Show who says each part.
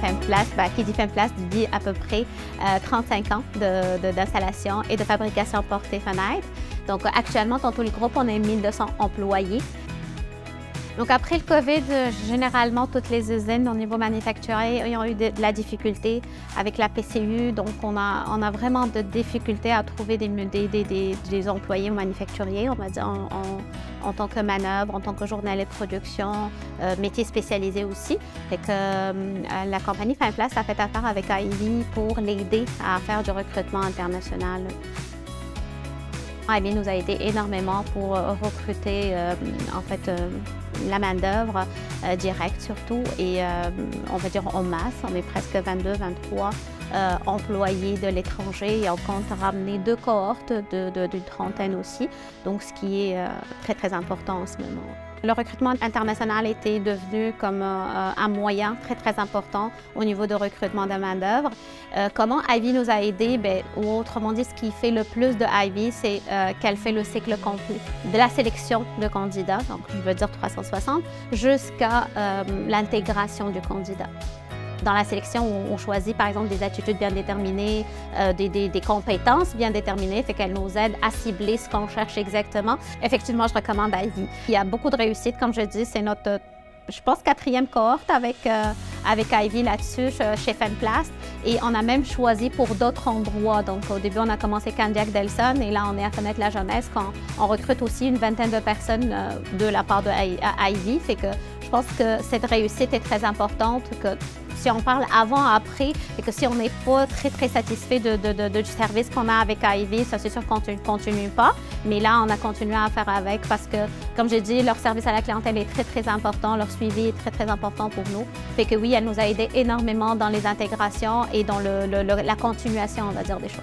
Speaker 1: Femplast. Qui dit Femplast dit à peu près 35 ans d'installation et de fabrication portes et fenêtres. Donc actuellement, dans tout le groupe, on est 1200 employés. Donc après le COVID, généralement, toutes les usines au niveau manufacturier ont eu de la difficulté avec la PCU. Donc on a vraiment de difficultés à trouver des employés manufacturiers, on va dire, en tant que manœuvre, en tant que journalier de production, métier spécialisé aussi. Fait que la compagnie Femplast a fait affaire avec Ivy pour l'aider à faire du recrutement international. Ivy nous a aidé énormément pour recruter la main-d'œuvre directe surtout et on va dire en masse. On est presque 22-23 employés de l'étranger et on compte ramener 2 cohortes d'une trentaine aussi, donc ce qui est très important en ce moment. Le recrutement international était devenu comme un moyen très important au niveau de recrutement de main-d'œuvre. Comment Ivy nous a aidés? Ou autrement dit, ce qui fait le plus de Ivy, c'est qu'elle fait le cycle complet de la sélection de candidats, donc je veux dire 360, jusqu'à l'intégration du candidat. Dans la sélection, on choisit par exemple des attitudes bien déterminées, des compétences bien déterminées, fait qu'elle nous aide à cibler ce qu'on cherche exactement. Effectivement, je recommande Ivy. Il y a beaucoup de réussite, comme je dis, c'est notre, je pense, 4e cohorte avec Ivy là-dessus chez Femplast. Et on a même choisi pour d'autres endroits. Donc au début, on a commencé Candiac Delson et là, on est à Fenêtre La Jeunesse quand on recrute aussi une vingtaine de personnes de la part de Ivy. Fait que je pense que cette réussite est très importante, que si on parle avant, après, et que si on n'est pas très satisfait du service qu'on a avec Ivy, ça c'est sûr qu'on ne continue pas. Mais là, on a continué à faire avec parce que, comme j'ai dit, leur service à la clientèle est très important, leur suivi est très important pour nous. Fait que oui, elle nous a aidé énormément dans les intégrations et dans la continuation, on va dire, des choses.